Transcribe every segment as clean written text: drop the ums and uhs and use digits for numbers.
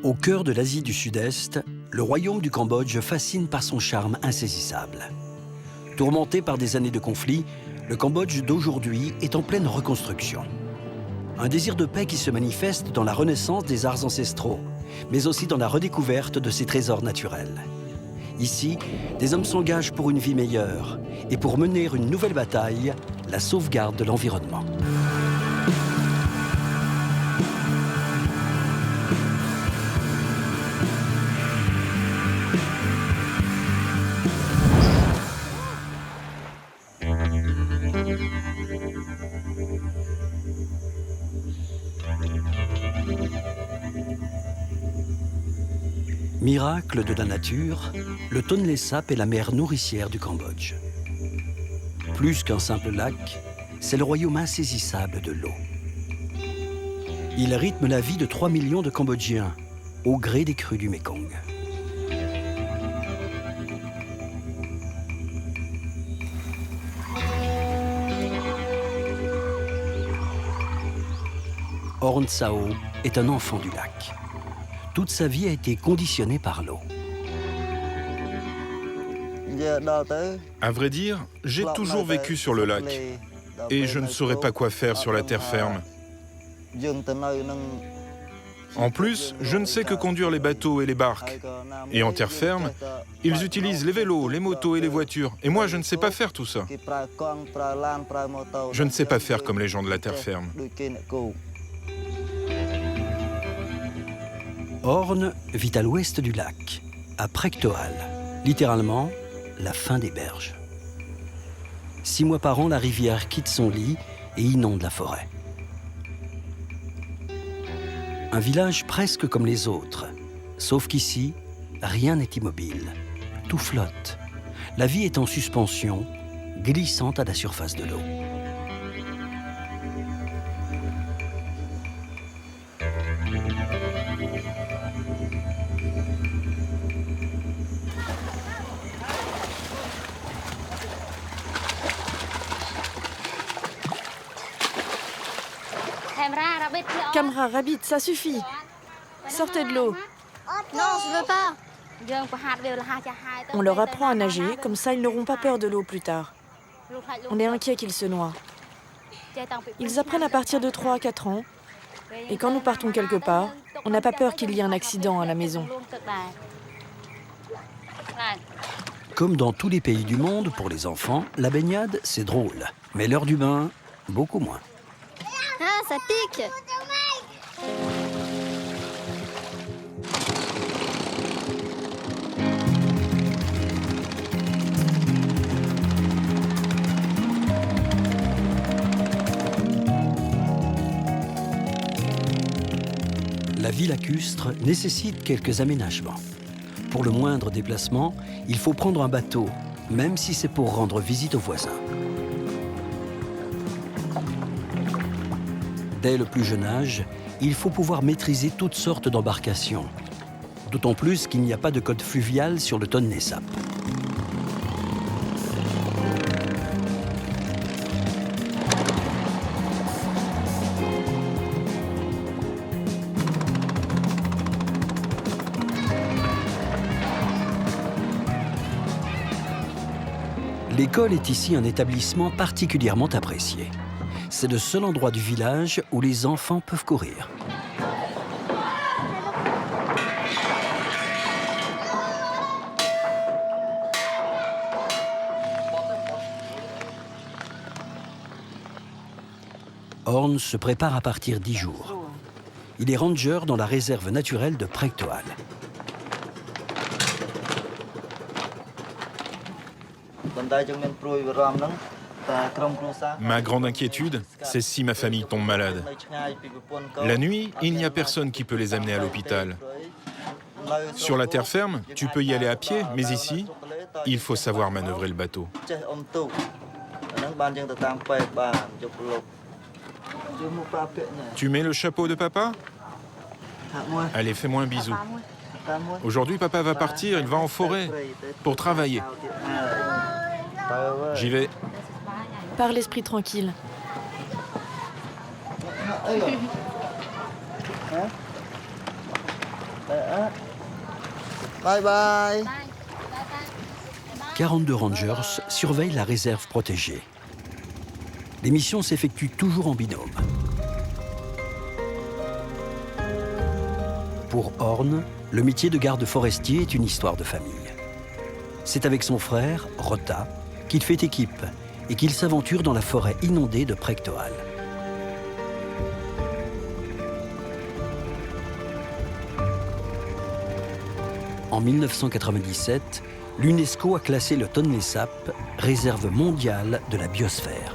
Au cœur de l'Asie du Sud-Est, le royaume du Cambodge fascine par son charme insaisissable. Tourmenté par des années de conflits, le Cambodge d'aujourd'hui est en pleine reconstruction. Un désir de paix qui se manifeste dans la renaissance des arts ancestraux, mais aussi dans la redécouverte de ses trésors naturels. Ici, des hommes s'engagent pour une vie meilleure et pour mener une nouvelle bataille, la sauvegarde de l'environnement. Miracle de la nature, le Tonlé Sap est la mer nourricière du Cambodge. Plus qu'un simple lac, c'est le royaume insaisissable de l'eau. Il rythme la vie de 3 millions de Cambodgiens, au gré des crues du Mékong. Orn Sao est un enfant du lac. Toute sa vie a été conditionnée par l'eau. À vrai dire, j'ai toujours vécu sur le lac et je ne saurais pas quoi faire sur la terre ferme. En plus, je ne sais que conduire les bateaux et les barques. Et en terre ferme, ils utilisent les vélos, les motos et les voitures. Et moi, je ne sais pas faire tout ça. Je ne sais pas faire comme les gens de la terre ferme. Orn vit à l'ouest du lac, à Prektoal, littéralement la fin des berges. 6 mois par an, la rivière quitte son lit et inonde la forêt. Un village presque comme les autres, sauf qu'ici, rien n'est immobile, tout flotte. La vie est en suspension, glissante à la surface de l'eau. Camera, Rabbit, ça suffit. Sortez de l'eau. Non, je veux pas. On leur apprend à nager, comme ça ils n'auront pas peur de l'eau plus tard. On est inquiet qu'ils se noient. Ils apprennent à partir de 3 à 4 ans. Et quand nous partons quelque part, on n'a pas peur qu'il y ait un accident à la maison. Comme dans tous les pays du monde, pour les enfants, la baignade, c'est drôle. Mais l'heure du bain, beaucoup moins. Ah, ça pique. La vie lacustre nécessite quelques aménagements. Pour le moindre déplacement, il faut prendre un bateau, même si c'est pour rendre visite aux voisins. Dès le plus jeune âge, il faut pouvoir maîtriser toutes sortes d'embarcations. D'autant plus qu'il n'y a pas de code fluvial sur le Tonlé Sap. L'école est ici un établissement particulièrement apprécié. C'est le seul endroit du village où les enfants peuvent courir. Orn se prépare à partir 10 jours. Il est ranger dans la réserve naturelle de Prektoal. Ma grande inquiétude, c'est si ma famille tombe malade. La nuit, il n'y a personne qui peut les amener à l'hôpital. Sur la terre ferme, tu peux y aller à pied, mais ici, il faut savoir manœuvrer le bateau. Tu mets le chapeau de papa? Allez, fais-moi un bisou. Aujourd'hui, papa va partir, il va en forêt pour travailler. J'y vais. Par l'esprit tranquille. Bye bye. 42 rangers surveillent la réserve protégée. Les missions s'effectuent toujours en binôme. Pour Horn, le métier de garde forestier est une histoire de famille. C'est avec son frère, Rota, qu'il fait équipe et qu'il s'aventure dans la forêt inondée de Prektoal. En 1997, l'UNESCO a classé le Tonlé Sap réserve mondiale de la biosphère.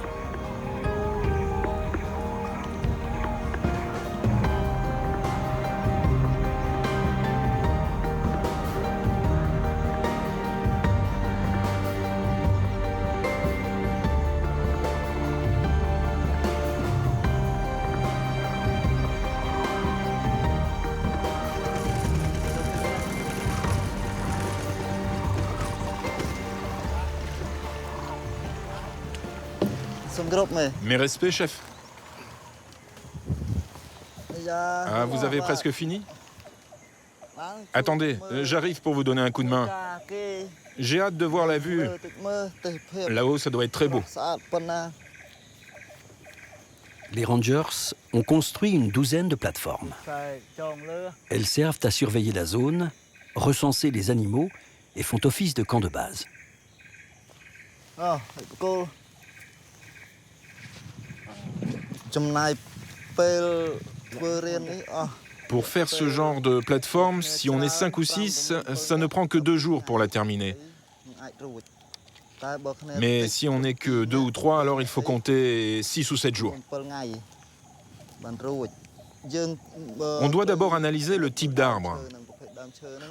Mes respects, chef. Ah, vous avez presque fini? Attendez, j'arrive pour vous donner un coup de main. J'ai hâte de voir la vue. Là-haut, ça doit être très beau. Les Rangers ont construit une douzaine de plateformes. Elles servent à surveiller la zone, recenser les animaux et font office de camp de base. Pour faire ce genre de plateforme, si on est 5 ou 6, ça ne prend que 2 jours pour la terminer. Mais si on n'est que 2 ou 3, alors il faut compter 6 ou 7 jours. On doit d'abord analyser le type d'arbre.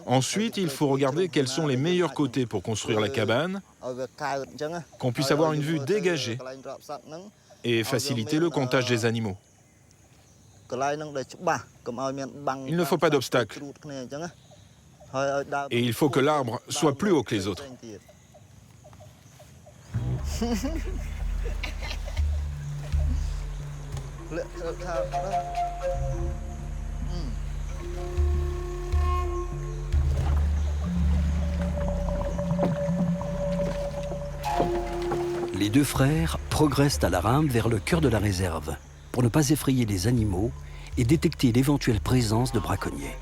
Ensuite, il faut regarder quels sont les meilleurs côtés pour construire la cabane, qu'on puisse avoir une vue dégagée et faciliter le comptage des animaux. Il ne faut pas d'obstacles. Et il faut que l'arbre soit plus haut que les autres. Les deux frères progressent à la rampe vers le cœur de la réserve pour ne pas effrayer les animaux et détecter l'éventuelle présence de braconniers.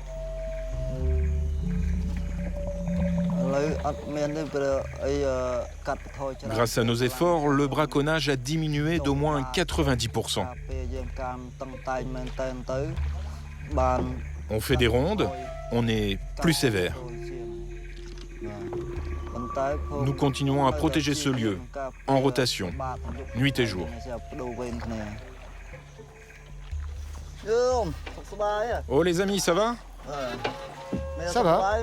Grâce à nos efforts, le braconnage a diminué d'au moins 90%. On fait des rondes, on est plus sévère. Nous continuons à protéger ce lieu, en rotation, nuit et jour. Oh les amis, ça va? Ça va.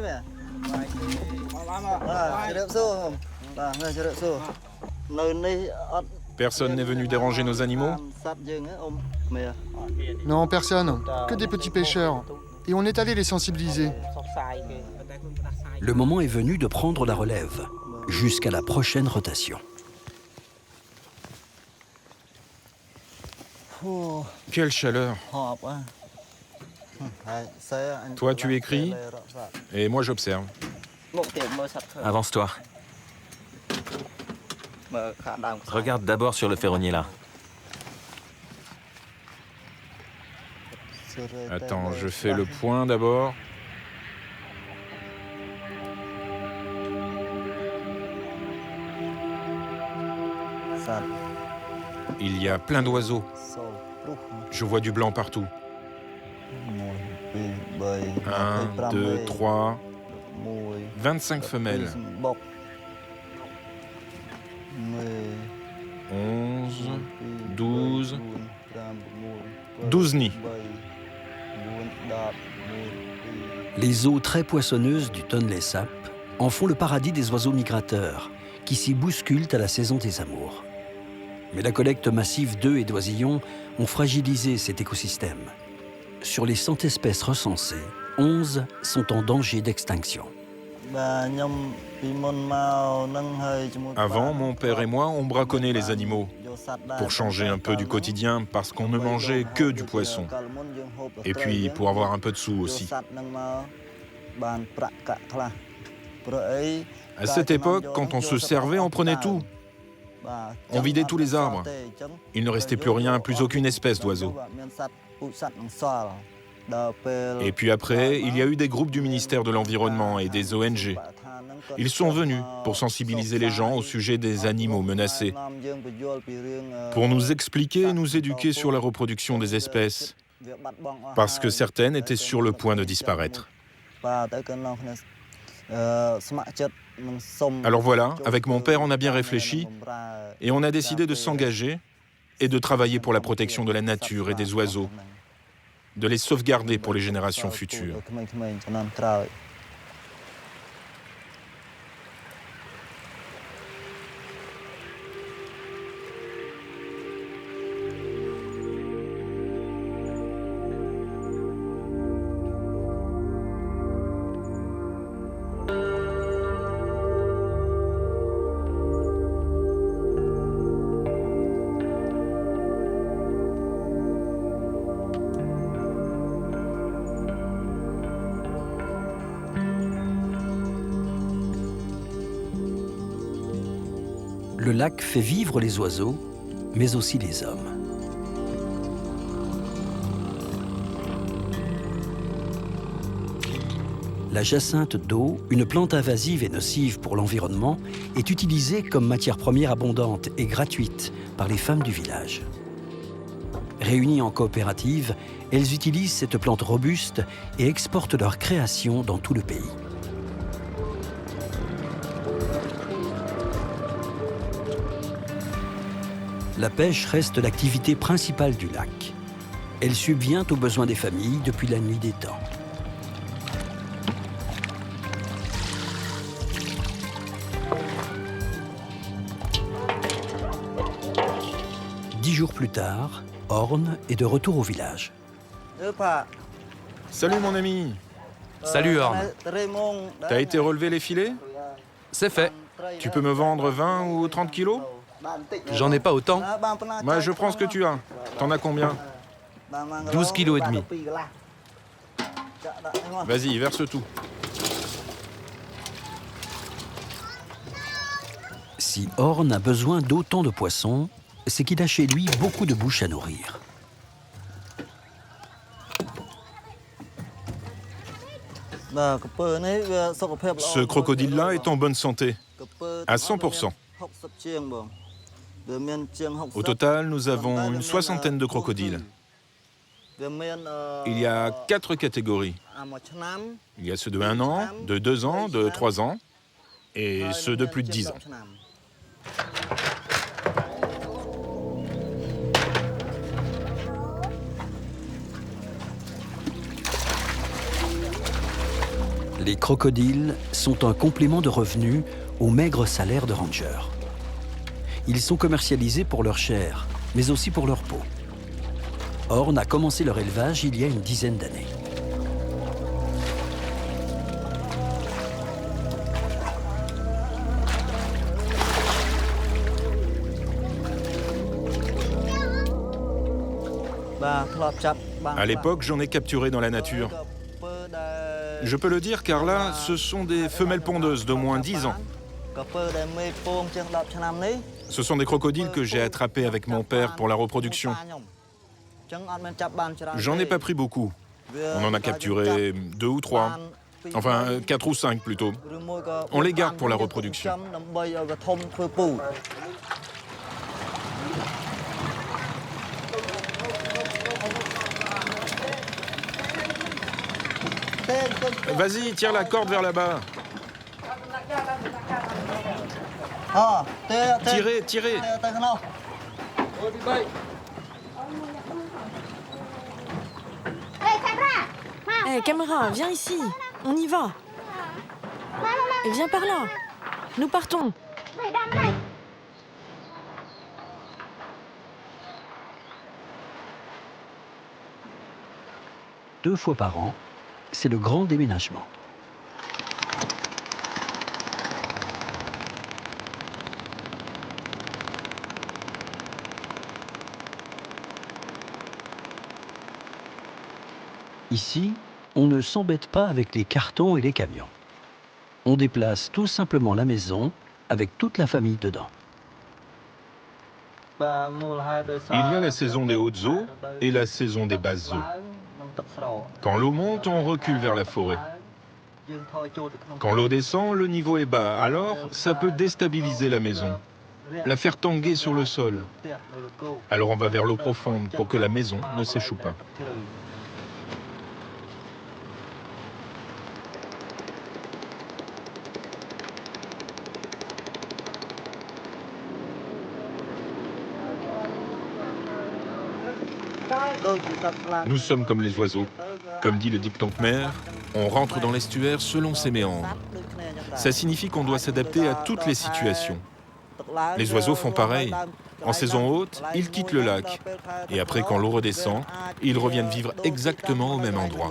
Personne n'est venu déranger nos animaux? Non, personne. Que des petits pêcheurs. Et on est allé les sensibiliser. Le moment est venu de prendre la relève, jusqu'à la prochaine rotation. Quelle chaleur! Toi, tu écris, et moi, j'observe. Avance-toi. Regarde d'abord sur le ferronnier là. Attends, je fais le point d'abord. Il y a plein d'oiseaux. Je vois du blanc partout. 1, 2, 3, 25 femelles. 11, 12, 12 nids. Les eaux très poissonneuses du Tonlé Sap en font le paradis des oiseaux migrateurs qui s'y bousculent à la saison des amours. Mais la collecte massive d'œufs et d'oisillons ont fragilisé cet écosystème. Sur les 100 espèces recensées, 11 sont en danger d'extinction. Avant, mon père et moi, on braconnait les animaux pour changer un peu du quotidien parce qu'on ne mangeait que du poisson. Et puis pour avoir un peu de sous aussi. À cette époque, quand on se servait, on prenait tout. On vidait tous les arbres. Il ne restait plus rien, plus aucune espèce d'oiseau. Et puis après, il y a eu des groupes du ministère de l'Environnement et des ONG. Ils sont venus pour sensibiliser les gens au sujet des animaux menacés, pour nous expliquer et nous éduquer sur la reproduction des espèces, parce que certaines étaient sur le point de disparaître. Alors voilà, avec mon père, on a bien réfléchi et on a décidé de s'engager et de travailler pour la protection de la nature et des oiseaux, de les sauvegarder pour les générations futures. Le lac fait vivre les oiseaux, mais aussi les hommes. La jacinthe d'eau, une plante invasive et nocive pour l'environnement, est utilisée comme matière première abondante et gratuite par les femmes du village. Réunies en coopérative, elles utilisent cette plante robuste et exportent leurs créations dans tout le pays. La pêche reste l'activité principale du lac. Elle subvient aux besoins des familles depuis la nuit des temps. Dix jours plus tard, Orne est de retour au village. Salut mon ami, Salut Orne. t'as été relever les filets? C'est fait. Tu peux me vendre 20 ou 30 kilos? J'en ai pas autant. Moi, je prends ce que tu as. T'en as combien? 12 kilos et demi. Vas-y, verse tout. Si Orne a besoin d'autant de poissons, c'est qu'il a chez lui beaucoup de bouches à nourrir. Ce crocodile-là est en bonne santé, à 100%. Au total, nous avons une soixantaine de crocodiles. Il y a 4 catégories. Il y a ceux de 1 an, de 2 ans, de 3 ans et ceux de plus de 10 ans. Les crocodiles sont un complément de revenus au maigre salaire de ranger. Ils sont commercialisés pour leur chair, mais aussi pour leur peau. Orne a commencé leur élevage il y a une dizaine d'années. À l'époque, j'en ai capturé dans la nature. Je peux le dire car là, ce sont des femelles pondeuses d'au moins 10 ans. Ce sont des crocodiles que j'ai attrapés avec mon père pour la reproduction. J'en ai pas pris beaucoup. On en a capturé 2 ou 3. Enfin, 4 ou 5 plutôt. On les garde pour la reproduction. Vas-y, tire la corde vers là-bas. Tirez, tirez. Hé, caméra, viens ici. On y va. Viens par là. Nous partons. Deux fois par an, c'est le grand déménagement. Ici, on ne s'embête pas avec les cartons et les camions. On déplace tout simplement la maison avec toute la famille dedans. Il y a la saison des hautes eaux et la saison des basses eaux. Quand l'eau monte, on recule vers la forêt. Quand l'eau descend, le niveau est bas, alors ça peut déstabiliser la maison, la faire tanguer sur le sol. Alors on va vers l'eau profonde pour que la maison ne s'échoue pas. Nous sommes comme les oiseaux. Comme dit le dicton khmer, on rentre dans l'estuaire selon ses méandres. Ça signifie qu'on doit s'adapter à toutes les situations. Les oiseaux font pareil. En saison haute, ils quittent le lac. Et après, quand l'eau redescend, ils reviennent vivre exactement au même endroit.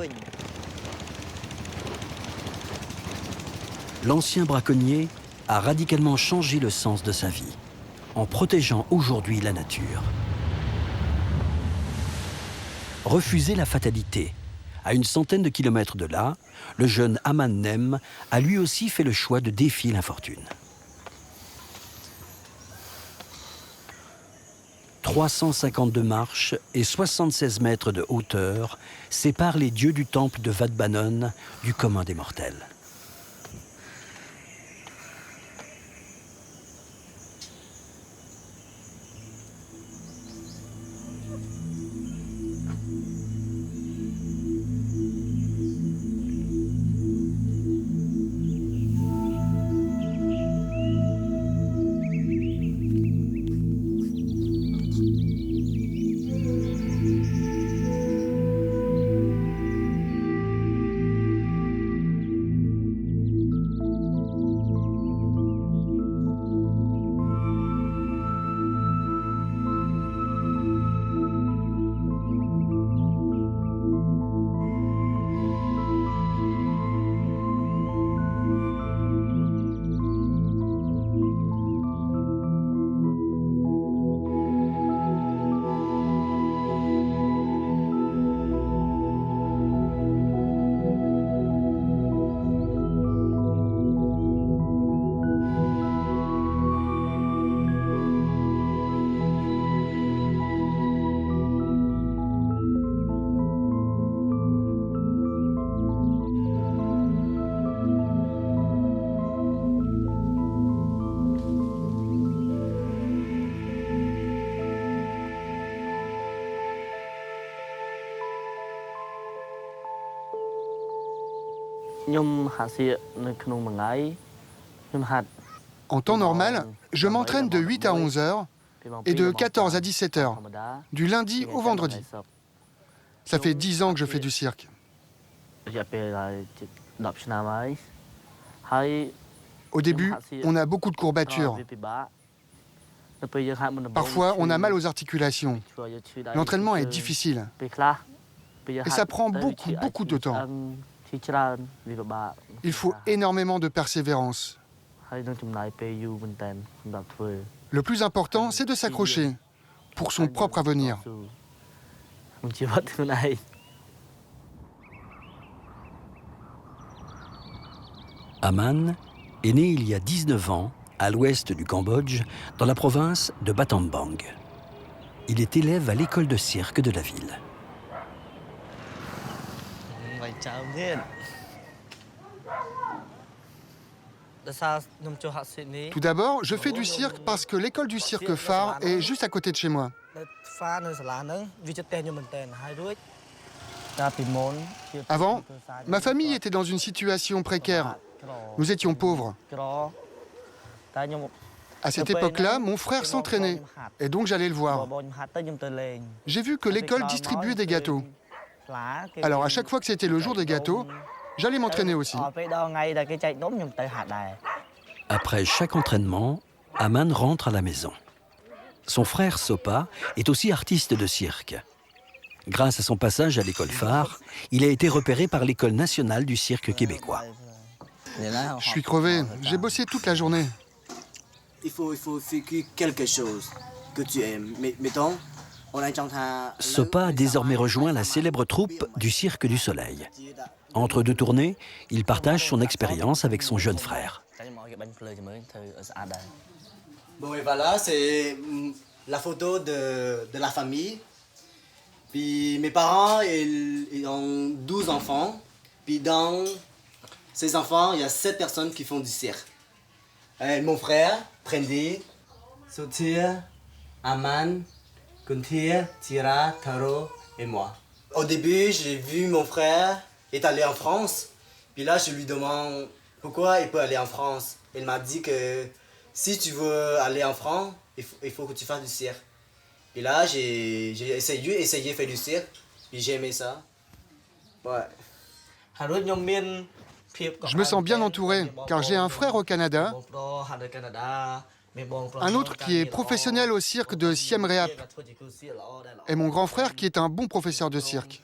L'ancien braconnier a radicalement changé le sens de sa vie, en protégeant aujourd'hui la nature. Refuser la fatalité. À une centaine de kilomètres de là, le jeune Aman Nem a lui aussi fait le choix de défier l'infortune. 352 marches et 76 mètres de hauteur séparent les dieux du temple de Wat Banon du commun des mortels. En temps normal, je m'entraîne de 8 à 11 heures et de 14 à 17 heures, du lundi au vendredi. Ça fait 10 ans que je fais du cirque. Au début, on a beaucoup de courbatures. Parfois, on a mal aux articulations. L'entraînement est difficile. Et ça prend beaucoup de temps. Il faut énormément de persévérance. Le plus important, c'est de s'accrocher pour son propre avenir. Aman est né il y a 19 ans à l'ouest du Cambodge, dans la province de Battambang. Il est élève à l'école de cirque de la ville. Tout d'abord, je fais du cirque parce que l'école du cirque phare est juste à côté de chez moi. Avant, ma famille était dans une situation précaire. Nous étions pauvres. À cette époque-là, mon frère s'entraînait, et donc j'allais le voir. J'ai vu que l'école distribuait des gâteaux. Alors à chaque fois que c'était le jour des gâteaux, j'allais m'entraîner aussi. Après chaque entraînement, Aman rentre à la maison. Son frère Sopa est aussi artiste de cirque. Grâce à son passage à l'école phare, il a été repéré par l'École nationale du cirque québécois. Je suis crevé, j'ai bossé toute la journée. Il faut faire quelque chose que tu aimes. Mettons, Sopa a désormais rejoint la célèbre troupe du Cirque du Soleil. Entre deux tournées, il partage son expérience avec son jeune frère. Bon, et voilà, c'est la photo de la famille. Puis mes parents, ils ont 12 enfants. Puis dans ces enfants, il y a 7 personnes qui font du cirque. Mon frère, Trendy, Sotir, Aman, Kuntir, Tira, Taro et moi. Au début, j'ai vu mon frère est allé en France. Puis là, je lui demande pourquoi il peut aller en France. Il m'a dit que si tu veux aller en France, il faut que tu fasses du cirque. Et là, j'ai essayé de faire du cirque, puis j'ai aimé ça. Ouais. Je me sens bien entouré, car j'ai un frère au Canada, un autre qui est professionnel au cirque de Siem Reap, et mon grand frère qui est un bon professeur de cirque.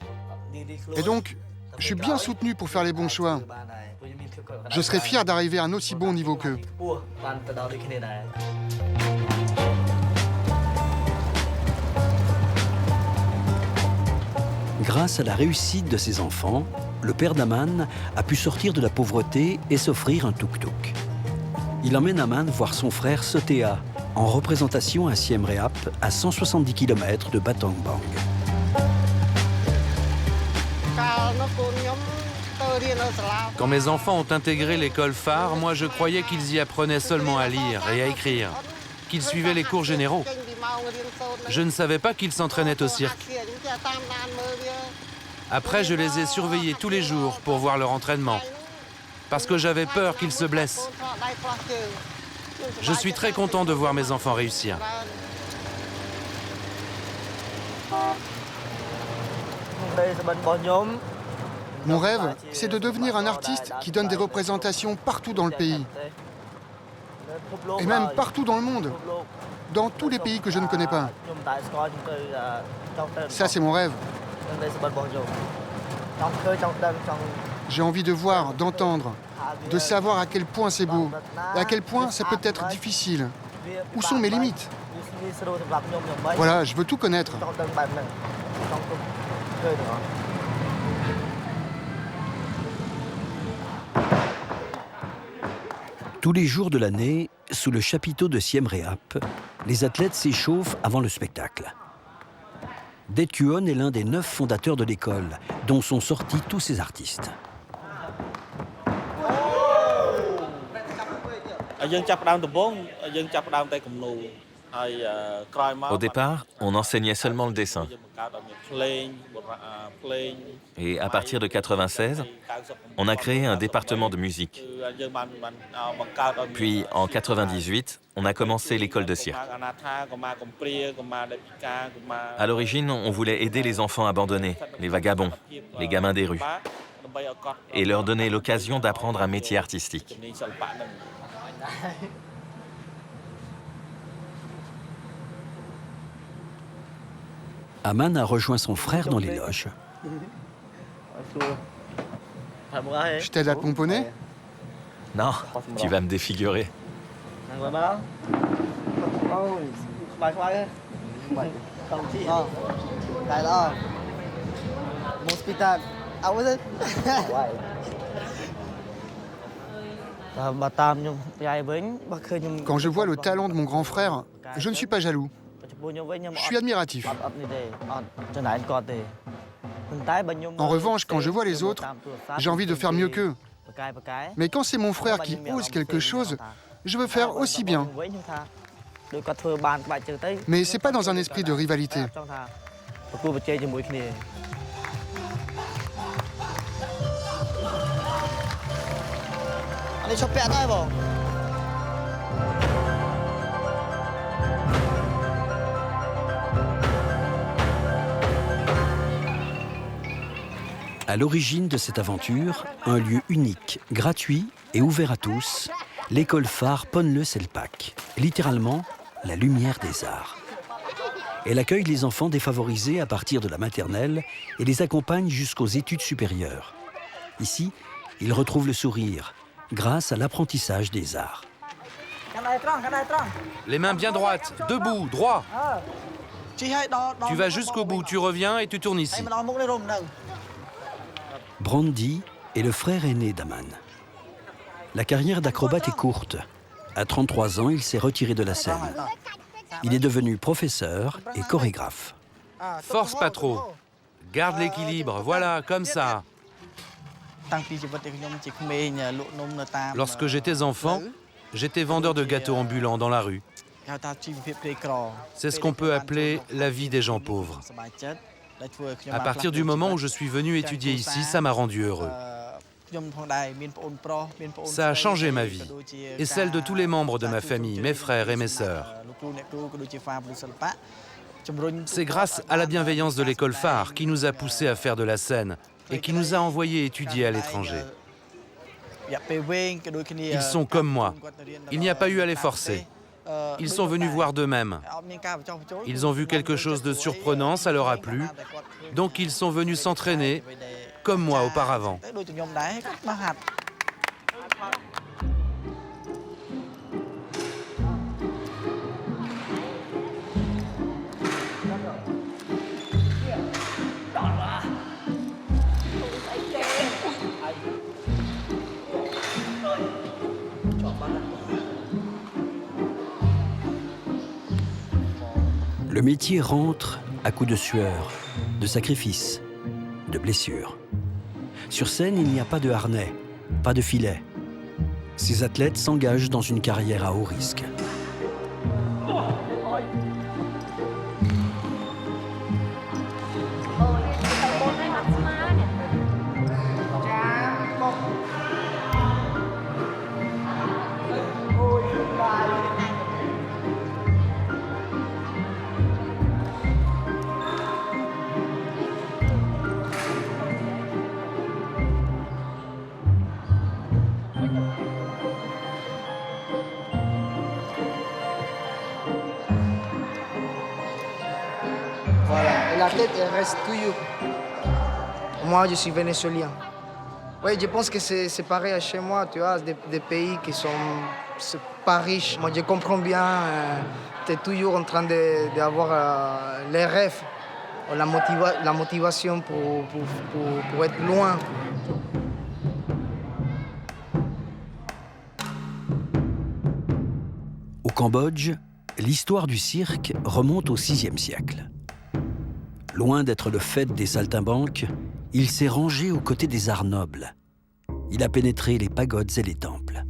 Et donc, je suis bien soutenu pour faire les bons choix. Je serais fier d'arriver à un aussi bon niveau qu'eux. Grâce à la réussite de ses enfants, le père d'Aman a pu sortir de la pauvreté et s'offrir un tuk-tuk. Il emmène Aman voir son frère Sotea, en représentation à Siem Reap, à 170 km de Battambang. Quand mes enfants ont intégré l'école phare, moi je croyais qu'ils y apprenaient seulement à lire et à écrire, qu'ils suivaient les cours généraux. Je ne savais pas qu'ils s'entraînaient au cirque. Après, je les ai surveillés tous les jours pour voir leur entraînement, parce que j'avais peur qu'ils se blessent. Je suis très content de voir mes enfants réussir. Mon rêve, c'est de devenir un artiste qui donne des représentations partout dans le pays. Et même partout dans le monde. Dans tous les pays que je ne connais pas. Ça, c'est mon rêve. J'ai envie de voir, d'entendre, de savoir à quel point c'est beau, et à quel point ça peut être difficile. Où sont mes limites? Voilà, je veux tout connaître. Tous les jours de l'année, sous le chapiteau de Siem Reap, les athlètes s'échauffent avant le spectacle. Det Kuon est l'un des 9 fondateurs de l'école, dont sont sortis tous ces artistes. Au départ, on enseignait seulement le dessin. Et à partir de 96, on a créé un département de musique. Puis en 98, on a commencé l'école de cirque. À l'origine, on voulait aider les enfants abandonnés, les vagabonds, les gamins des rues, et leur donner l'occasion d'apprendre un métier artistique. Aman a rejoint son frère dans les loges. Je t'aide à te pomponner? Non, tu vas me défigurer. Quand je vois le talent de mon grand frère, je ne suis pas jaloux. Je suis admiratif. En revanche, quand je vois les autres, j'ai envie de faire mieux qu'eux. Mais quand c'est mon frère qui ose quelque chose, je veux faire aussi bien. Mais c'est pas dans un esprit de rivalité. À l'origine de cette aventure, un lieu unique, gratuit et ouvert à tous, l'école phare Ponle Selpak, littéralement la lumière des arts. Elle accueille les enfants défavorisés à partir de la maternelle et les accompagne jusqu'aux études supérieures. Ici, ils retrouvent le sourire grâce à l'apprentissage des arts. Les mains bien droites, debout, droit. Tu vas jusqu'au bout, tu reviens et tu tournes ici. Brandy est le frère aîné d'Aman. La carrière d'acrobate est courte. À 33 ans, il s'est retiré de la scène. Il est devenu professeur et chorégraphe. Force pas trop. Garde l'équilibre, voilà, comme ça. Lorsque j'étais enfant, j'étais vendeur de gâteaux ambulants dans la rue. C'est ce qu'on peut appeler la vie des gens pauvres. À partir du moment où je suis venu étudier ici, ça m'a rendu heureux. Ça a changé ma vie et celle de tous les membres de ma famille, mes frères et mes sœurs. C'est grâce à la bienveillance de l'école phare qui nous a poussés à faire de la scène et qui nous a envoyés étudier à l'étranger. Ils sont comme moi. Il n'y a pas eu à les forcer. Ils sont venus voir d'eux-mêmes. Ils ont vu quelque chose de surprenant, ça leur a plu. Donc ils sont venus s'entraîner, comme moi auparavant. Le métier rentre à coups de sueur, de sacrifices, de blessures. Sur scène, il n'y a pas de harnais, pas de filet. Ces athlètes s'engagent dans une carrière à haut risque. Voilà, et la tête, elle reste toujours. Moi, je suis vénézuélien. Oui, je pense que c'est pareil chez moi, tu vois, des pays qui sont pas riches. Moi, je comprends bien, tu es toujours en train d'avoir les rêves, la motivation pour être loin. Au Cambodge, l'histoire du cirque remonte au VIe siècle. Loin d'être le fait des saltimbanques, il s'est rangé aux côtés des arts nobles. Il a pénétré les pagodes et les temples.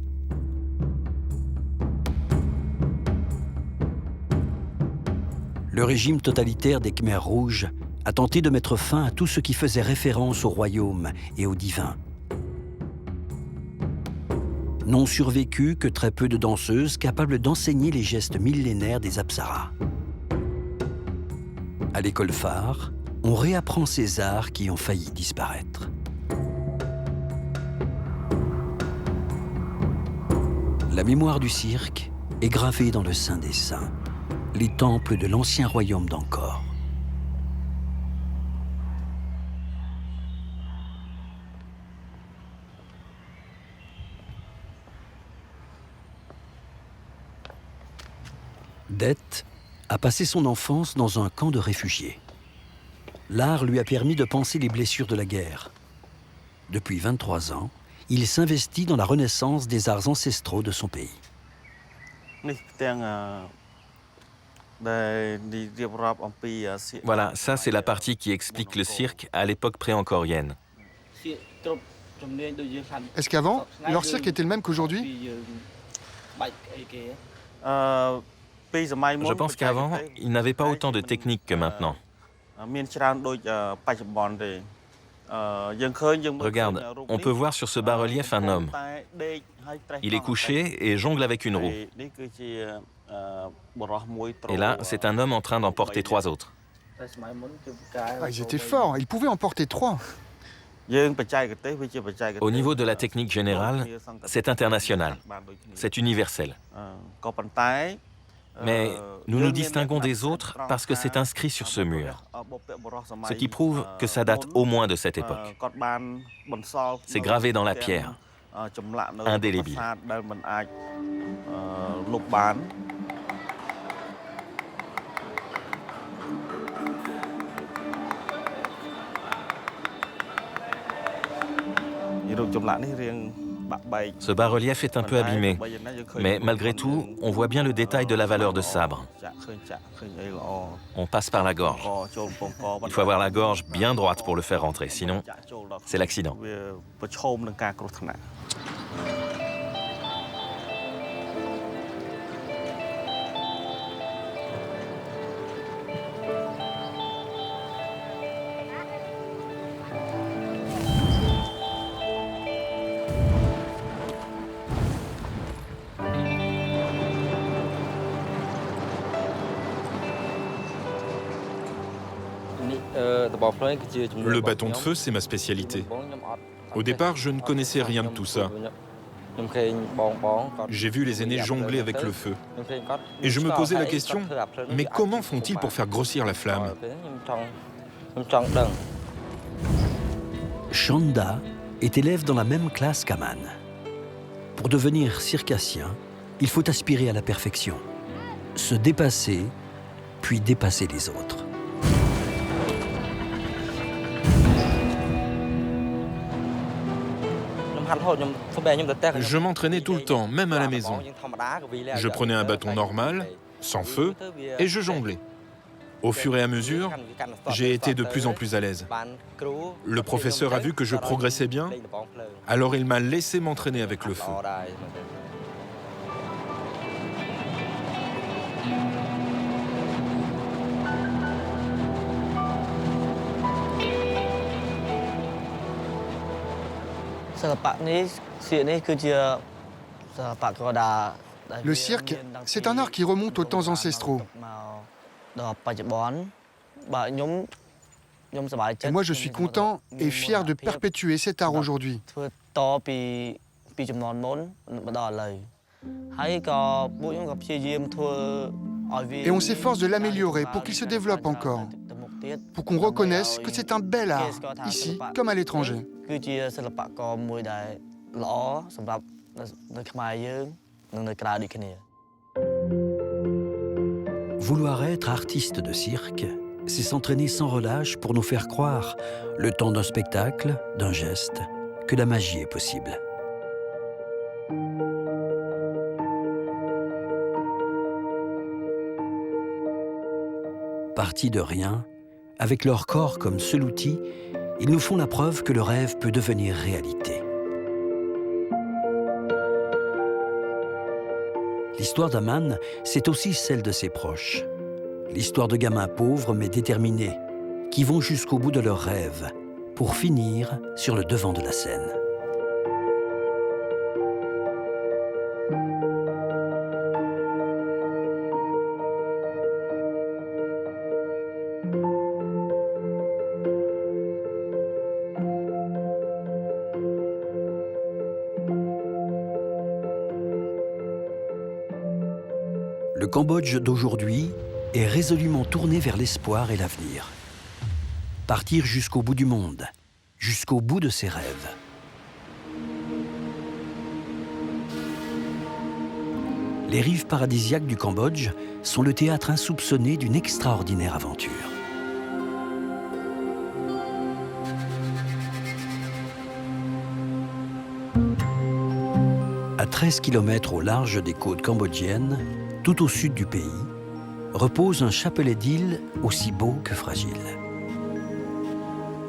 Le régime totalitaire des Khmers rouges a tenté de mettre fin à tout ce qui faisait référence au royaume et au divin. N'ont survécu que très peu de danseuses capables d'enseigner les gestes millénaires des apsaras. À l'école phare, on réapprend ces arts qui ont failli disparaître. La mémoire du cirque est gravée dans le Saint des Saints, les temples de l'ancien royaume d'Angkor. Det a passé son enfance dans un camp de réfugiés. L'art lui a permis de panser les blessures de la guerre. Depuis 23 ans, il s'investit dans la renaissance des arts ancestraux de son pays. Voilà, ça c'est la partie qui explique le cirque à l'époque pré-ancorienne. Est-ce qu'avant, leur cirque était le même qu'aujourd'hui? Je pense qu'avant, ils n'avaient pas autant de techniques que maintenant. Regarde, on peut voir sur ce bas-relief un homme. Il est couché et jongle avec une roue. Et là, c'est un homme en train d'emporter 3 autres. Ah, ils étaient forts, ils pouvaient en porter 3. Au niveau de la technique générale, c'est international, c'est universel. Mais nous nous distinguons des autres parce que c'est inscrit sur ce mur, ce qui prouve que ça date au moins de cette époque. C'est gravé dans la pierre, indélébile. Ce bas-relief est un peu abîmé, mais malgré tout, on voit bien le détail de la valeur de sabre. On passe par la gorge. Il faut avoir la gorge bien droite pour le faire rentrer, sinon c'est l'accident. Le bâton de feu, c'est ma spécialité. Au départ, je ne connaissais rien de tout ça. J'ai vu les aînés jongler avec le feu. Et je me posais la question, mais comment font-ils pour faire grossir la flamme? Chanda est élève dans la même classe qu'Aman. Pour devenir circassien, il faut aspirer à la perfection, se dépasser, puis dépasser les autres. Je m'entraînais tout le temps, même à la maison. Je prenais un bâton normal, sans feu, et je jonglais. Au fur et à mesure, j'ai été de plus en plus à l'aise. Le professeur a vu que je progressais bien, alors il m'a laissé m'entraîner avec le feu. Le cirque, c'est un art qui remonte aux temps ancestraux. Et moi, je suis content et fier de perpétuer cet art aujourd'hui. Et on s'efforce de l'améliorer pour qu'il se développe encore, pour qu'on reconnaisse que c'est un bel art, ici comme à l'étranger. Vouloir être artiste de cirque, c'est s'entraîner sans relâche pour nous faire croire, le temps d'un spectacle, d'un geste, que la magie est possible. Partis de rien, avec leur corps comme seul outil, ils nous font la preuve que le rêve peut devenir réalité. L'histoire d'Aman, c'est aussi celle de ses proches. L'histoire de gamins pauvres mais déterminés, qui vont jusqu'au bout de leurs rêves, pour finir sur le devant de la scène. Le Cambodge d'aujourd'hui est résolument tourné vers l'espoir et l'avenir. Partir jusqu'au bout du monde, jusqu'au bout de ses rêves. Les rives paradisiaques du Cambodge sont le théâtre insoupçonné d'une extraordinaire aventure. À 13 km au large des côtes cambodgiennes, tout au sud du pays, repose un chapelet d'îles aussi beau que fragile.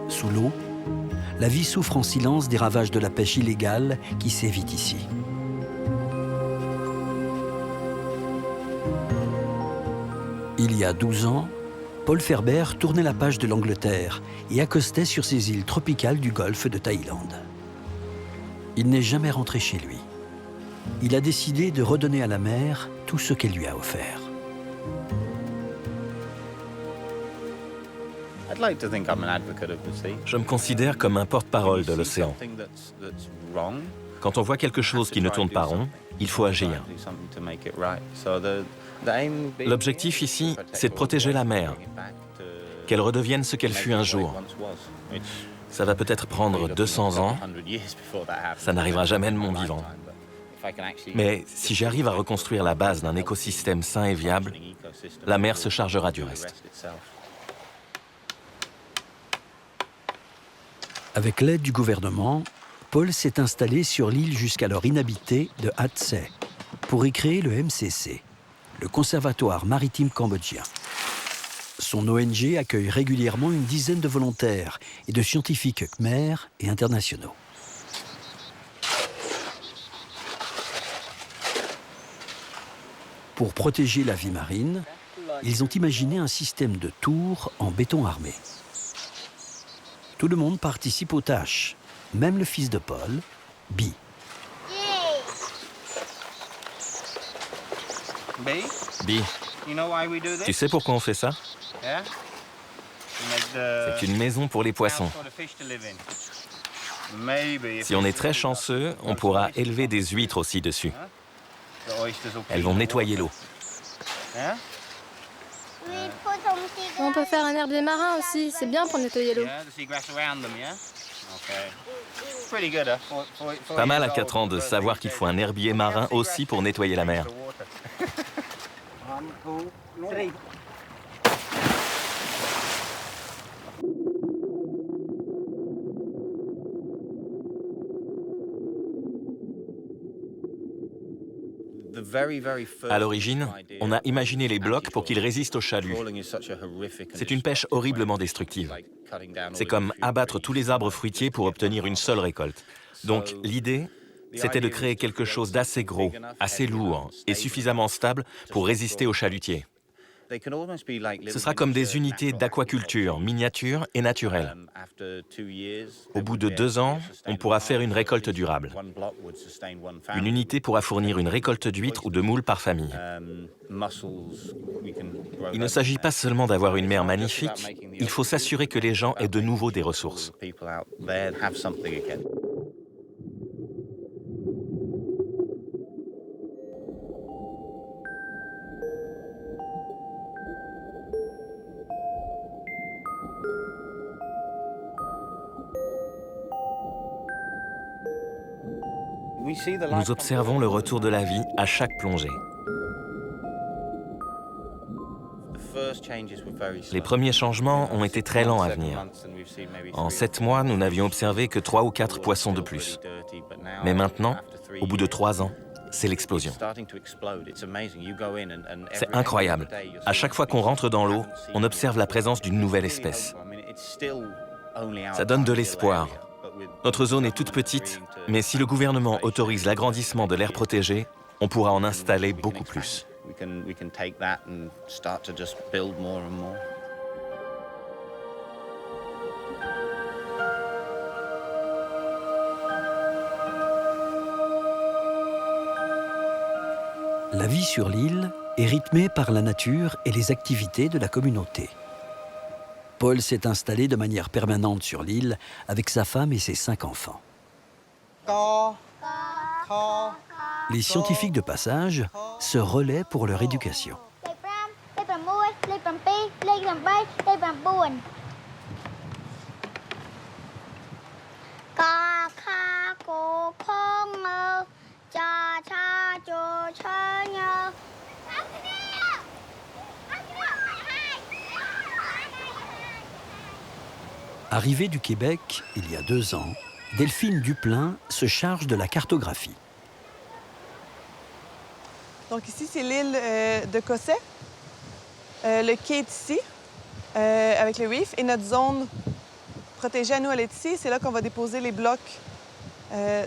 Sous l'eau, la vie souffre en silence des ravages de la pêche illégale qui sévit ici. Il y a 12 ans, Paul Ferber tournait la page de l'Angleterre et accostait sur ces îles tropicales du golfe de Thaïlande. Il n'est jamais rentré chez lui. Il a décidé de redonner à la mer tout ce qu'elle lui a offert. Je me considère comme un porte-parole de l'océan. Quand on voit quelque chose qui ne tourne pas rond, il faut agir. L'objectif ici, c'est de protéger la mer, qu'elle redevienne ce qu'elle fut un jour. Ça va peut-être prendre 200 ans, ça n'arrivera jamais de mon vivant. Mais si j'arrive à reconstruire la base d'un écosystème sain et viable, la mer se chargera du reste. Avec l'aide du gouvernement, Paul s'est installé sur l'île jusqu'alors inhabitée de Hatsé pour y créer le MCC, le Conservatoire maritime cambodgien. Son ONG accueille régulièrement une dizaine de volontaires et de scientifiques khmers et internationaux. Pour protéger la vie marine, ils ont imaginé un système de tours en béton armé. Tout le monde participe aux tâches, même le fils de Paul, Bi. Bi, tu sais pourquoi on fait ça? C'est une maison pour les poissons. Si on est très chanceux, on pourra élever des huîtres aussi dessus. Elles vont nettoyer l'eau. On peut faire un herbier marin aussi, c'est bien pour nettoyer l'eau. Pas mal à 4 ans de savoir qu'il faut un herbier marin aussi pour nettoyer la mer. À l'origine, on a imaginé les blocs pour qu'ils résistent au chalut. C'est une pêche horriblement destructive. C'est comme abattre tous les arbres fruitiers pour obtenir une seule récolte. Donc l'idée, c'était de créer quelque chose d'assez gros, assez lourd et suffisamment stable pour résister aux chalutiers. Ce sera comme des unités d'aquaculture, miniatures et naturelles. Au bout de 2 ans, on pourra faire une récolte durable. Une unité pourra fournir une récolte d'huîtres ou de moules par famille. Il ne s'agit pas seulement d'avoir une mer magnifique, il faut s'assurer que les gens aient de nouveau des ressources. Nous observons le retour de la vie à chaque plongée. Les premiers changements ont été très lents à venir. En 7 mois, nous n'avions observé que 3 ou 4 poissons de plus. Mais maintenant, au bout de 3 ans, c'est l'explosion. C'est incroyable. À chaque fois qu'on rentre dans l'eau, on observe la présence d'une nouvelle espèce. Ça donne de l'espoir. Notre zone est toute petite, mais si le gouvernement autorise l'agrandissement de l'aire protégée, on pourra en installer beaucoup plus. La vie sur l'île est rythmée par la nature et les activités de la communauté. Paul s'est installé de manière permanente sur l'île avec sa femme et ses 5 enfants. Les scientifiques de passage se relaient pour leur éducation. Arrivée du Québec il y a 2 ans, Delphine Duplain se charge de la cartographie. Donc ici, c'est l'île de Cossay. Le quai est ici, avec le reef. Et notre zone protégée à nous, elle est ici. C'est là qu'on va déposer les blocs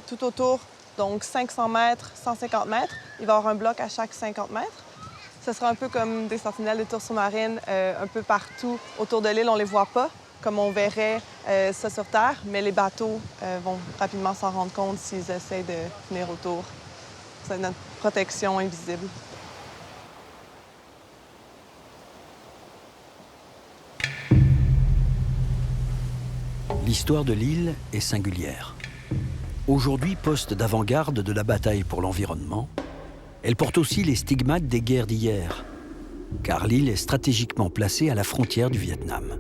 tout autour. Donc 500 mètres, 150 mètres. Il va y avoir un bloc à chaque 50 mètres. Ce sera un peu comme des sentinelles de tours sous-marines un peu partout autour de l'île. On ne les voit pas, comme on verrait ça sur Terre, mais les bateaux vont rapidement s'en rendre compte s'ils essaient de venir autour. C'est notre protection invisible. L'histoire de l'île est singulière. Aujourd'hui, poste d'avant-garde de la bataille pour l'environnement, elle porte aussi les stigmates des guerres d'hier, car l'île est stratégiquement placée à la frontière du Vietnam.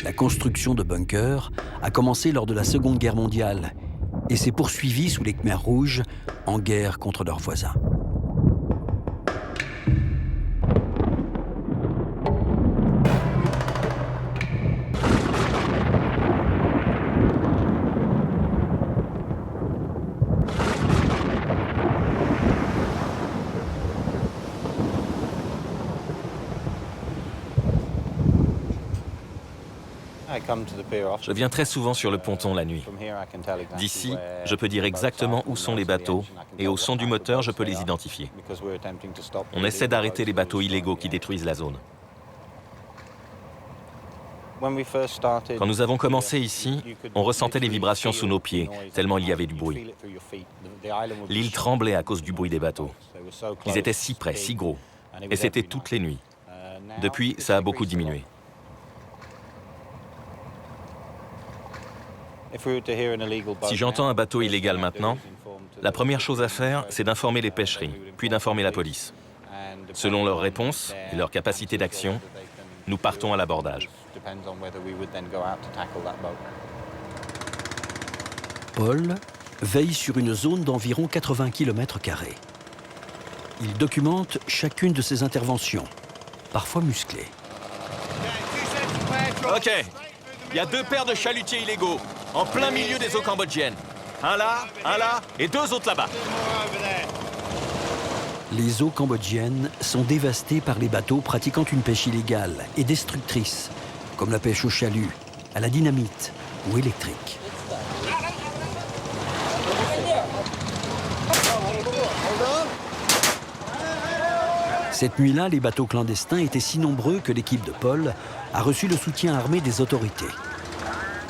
La construction de bunkers a commencé lors de la Seconde Guerre mondiale et s'est poursuivie sous les Khmers rouges en guerre contre leurs voisins. Je viens très souvent sur le ponton la nuit. D'ici, je peux dire exactement où sont les bateaux et au son du moteur, je peux les identifier. On essaie d'arrêter les bateaux illégaux qui détruisent la zone. Quand nous avons commencé ici, on ressentait les vibrations sous nos pieds, tellement il y avait du bruit. L'île tremblait à cause du bruit des bateaux. Ils étaient si près, si gros, et c'était toutes les nuits. Depuis, ça a beaucoup diminué. Si j'entends un bateau illégal maintenant, la première chose à faire, c'est d'informer les pêcheries, puis d'informer la police. Selon leur réponse et leur capacité d'action, nous partons à l'abordage. Paul veille sur une zone d'environ 80 km². Il documente chacune de ses interventions, parfois musclées. Ok, il y a 2 paires de chalutiers illégaux, en plein milieu des eaux cambodgiennes. Un là, et 2 autres là-bas. Les eaux cambodgiennes sont dévastées par les bateaux pratiquant une pêche illégale et destructrice, comme la pêche au chalut, à la dynamite ou électrique. Cette nuit-là, les bateaux clandestins étaient si nombreux que l'équipe de Paul a reçu le soutien armé des autorités.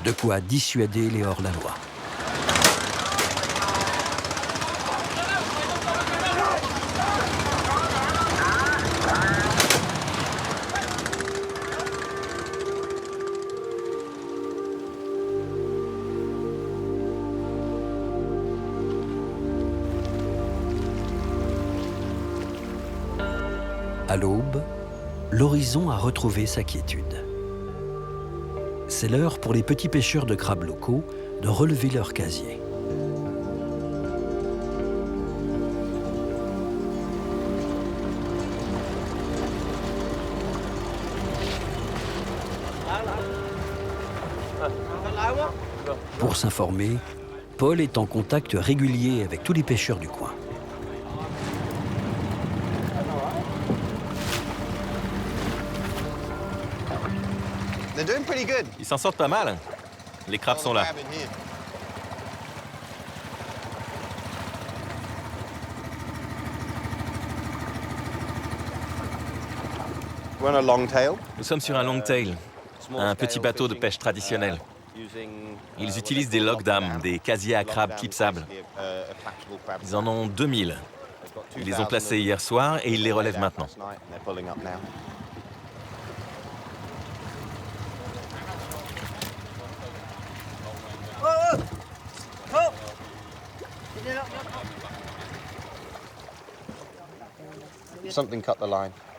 De quoi dissuader les hors-la-loi. À l'aube, l'horizon a retrouvé sa quiétude. C'est l'heure pour les petits pêcheurs de crabes locaux de relever leur casier. Pour s'informer, Paul est en contact régulier avec tous les pêcheurs du coin. Ils s'en sortent pas mal. Les crabes sont là. Nous sommes sur un longtail, un petit bateau de pêche traditionnel. Ils utilisent des lockdams, des casiers à crabes clipsables. Ils en ont 2000. Ils les ont placés hier soir et ils les relèvent maintenant.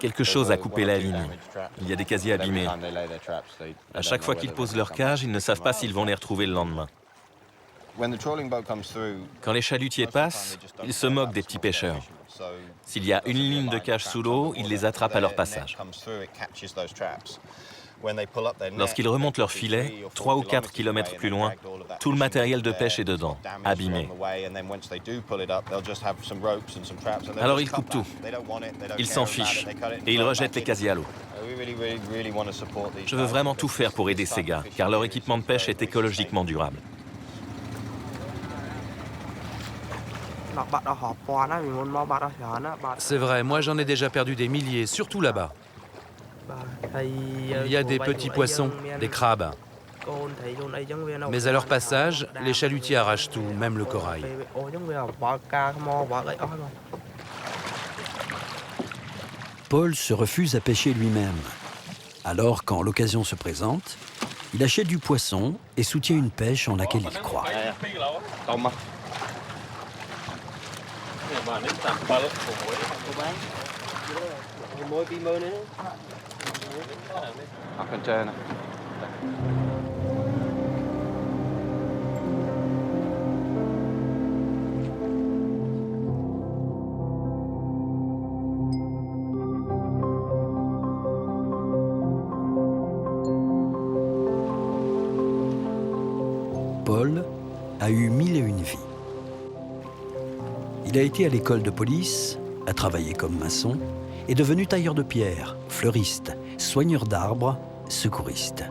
Quelque chose a coupé la ligne. Il y a des casiers abîmés. À chaque fois qu'ils posent leur cage, ils ne savent pas s'ils vont les retrouver le lendemain. Quand les chalutiers passent, ils se moquent des petits pêcheurs. S'il y a une ligne de cage sous l'eau, ils les attrapent à leur passage. Lorsqu'ils remontent leur filet, 3 ou 4 kilomètres plus loin, tout le matériel de pêche est dedans, abîmé. Alors ils coupent tout. Ils s'en fichent et ils rejettent les casiers à l'eau. Je veux vraiment tout faire pour aider ces gars, car leur équipement de pêche est écologiquement durable. C'est vrai, moi j'en ai déjà perdu des milliers, surtout là-bas. Il y a des petits poissons, des crabes. Mais à leur passage, les chalutiers arrachent tout, même le corail. Paul se refuse à pêcher lui-même. Alors, quand l'occasion se présente, il achète du poisson et soutient une pêche en laquelle il croit. Paul a eu 1001 vies. Il a été à l'école de police, a travaillé comme maçon, est devenu tailleur de pierre, fleuriste, soigneur d'arbres, secouriste.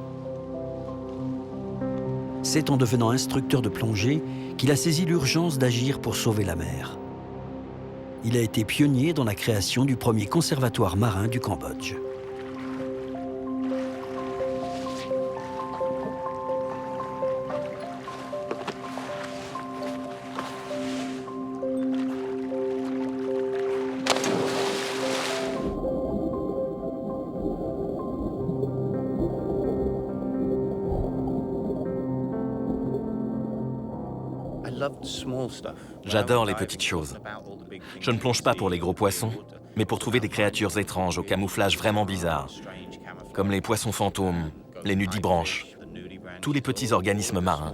C'est en devenant instructeur de plongée qu'il a saisi l'urgence d'agir pour sauver la mer. Il a été pionnier dans la création du premier conservatoire marin du Cambodge. J'adore les petites choses. Je ne plonge pas pour les gros poissons, mais pour trouver des créatures étranges au camouflage vraiment bizarre, comme les poissons fantômes, les nudibranches, tous les petits organismes marins.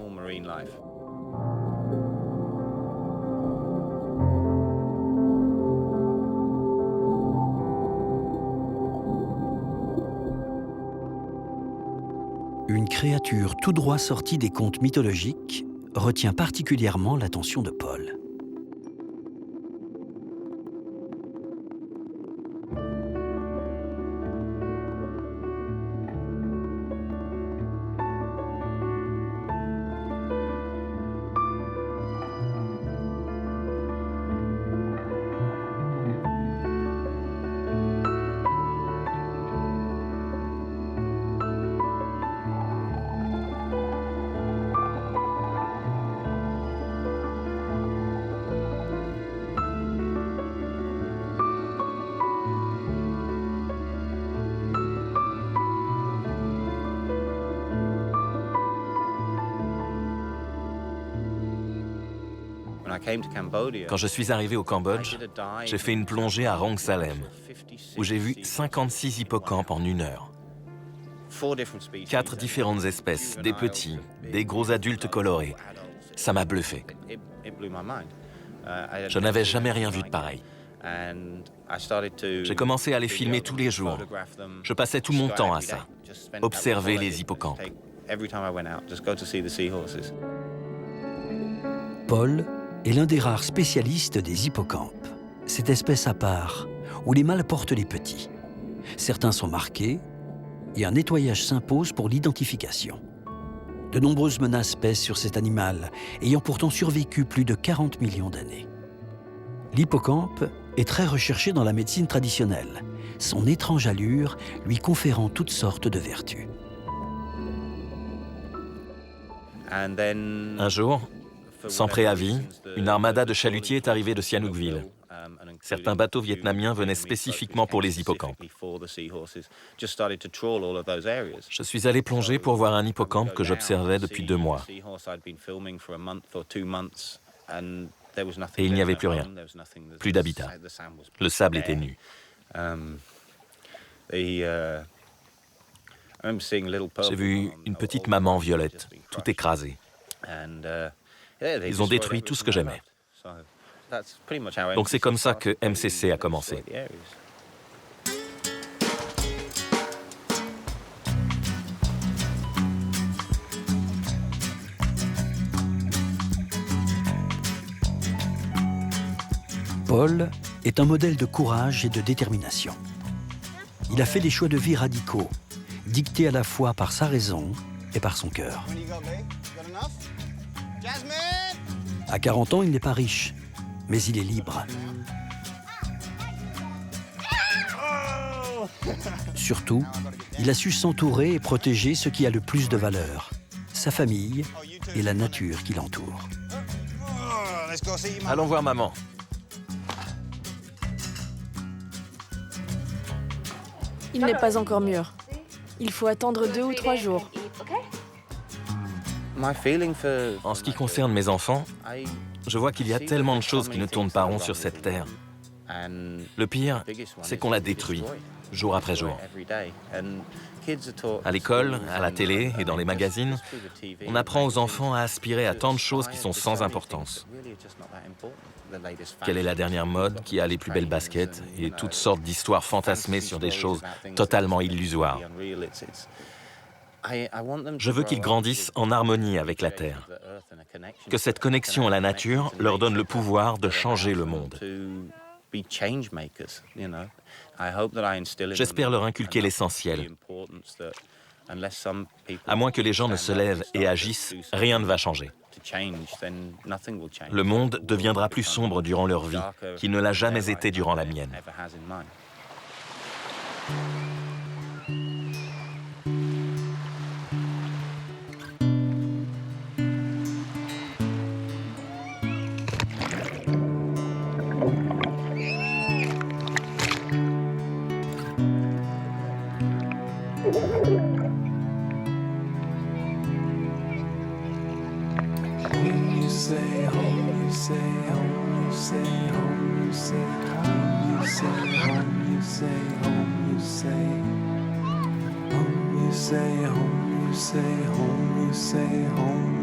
Une créature tout droit sortie des contes mythologiques retient particulièrement l'attention de Paul. Quand je suis arrivé au Cambodge, j'ai fait une plongée à Rong Salem, où j'ai vu 56 hippocampes en 1 heure. 4 différentes espèces, des petits, des gros adultes colorés. Ça m'a bluffé. Je n'avais jamais rien vu de pareil. J'ai commencé à les filmer tous les jours. Je passais tout mon temps à ça, observer les hippocampes. Paul est l'un des rares spécialistes des hippocampes, cette espèce à part, où les mâles portent les petits. Certains sont marqués et un nettoyage s'impose pour l'identification. De nombreuses menaces pèsent sur cet animal, ayant pourtant survécu plus de 40 millions d'années. L'hippocampe est très recherché dans la médecine traditionnelle, son étrange allure lui conférant toutes sortes de vertus. Un jour, sans préavis, une armada de chalutiers est arrivée de Sihanoukville. Certains bateaux vietnamiens venaient spécifiquement pour les hippocampes. Je suis allé plonger pour voir un hippocampe que j'observais depuis 2 mois. Et il n'y avait plus rien, plus d'habitat. Le sable était nu. J'ai vu une petite maman violette, tout écrasée. Ils ont détruit tout ce que j'aimais. Donc c'est comme ça que MCC a commencé. Paul est un modèle de courage et de détermination. Il a fait des choix de vie radicaux, dictés à la fois par sa raison et par son cœur. À 40 ans, il n'est pas riche, mais il est libre. Surtout, il a su s'entourer et protéger ce qui a le plus de valeur, sa famille et la nature qui l'entoure. Allons voir maman. Il n'est pas encore mûr. Il faut attendre 2 ou 3 jours. En ce qui concerne mes enfants, je vois qu'il y a tellement de choses qui ne tournent pas rond sur cette terre. Le pire, c'est qu'on la détruit, jour après jour. À l'école, à la télé et dans les magazines, on apprend aux enfants à aspirer à tant de choses qui sont sans importance. Quelle est la dernière mode, qui a les plus belles baskets, et toutes sortes d'histoires fantasmées sur des choses totalement illusoires. Je veux qu'ils grandissent en harmonie avec la Terre, que cette connexion à la nature leur donne le pouvoir de changer le monde. J'espère leur inculquer l'essentiel, À moins que les gens ne se lèvent et agissent, rien ne va changer. Le monde deviendra plus sombre durant leur vie qu'il ne l'a jamais été durant la mienne. Home, you say home.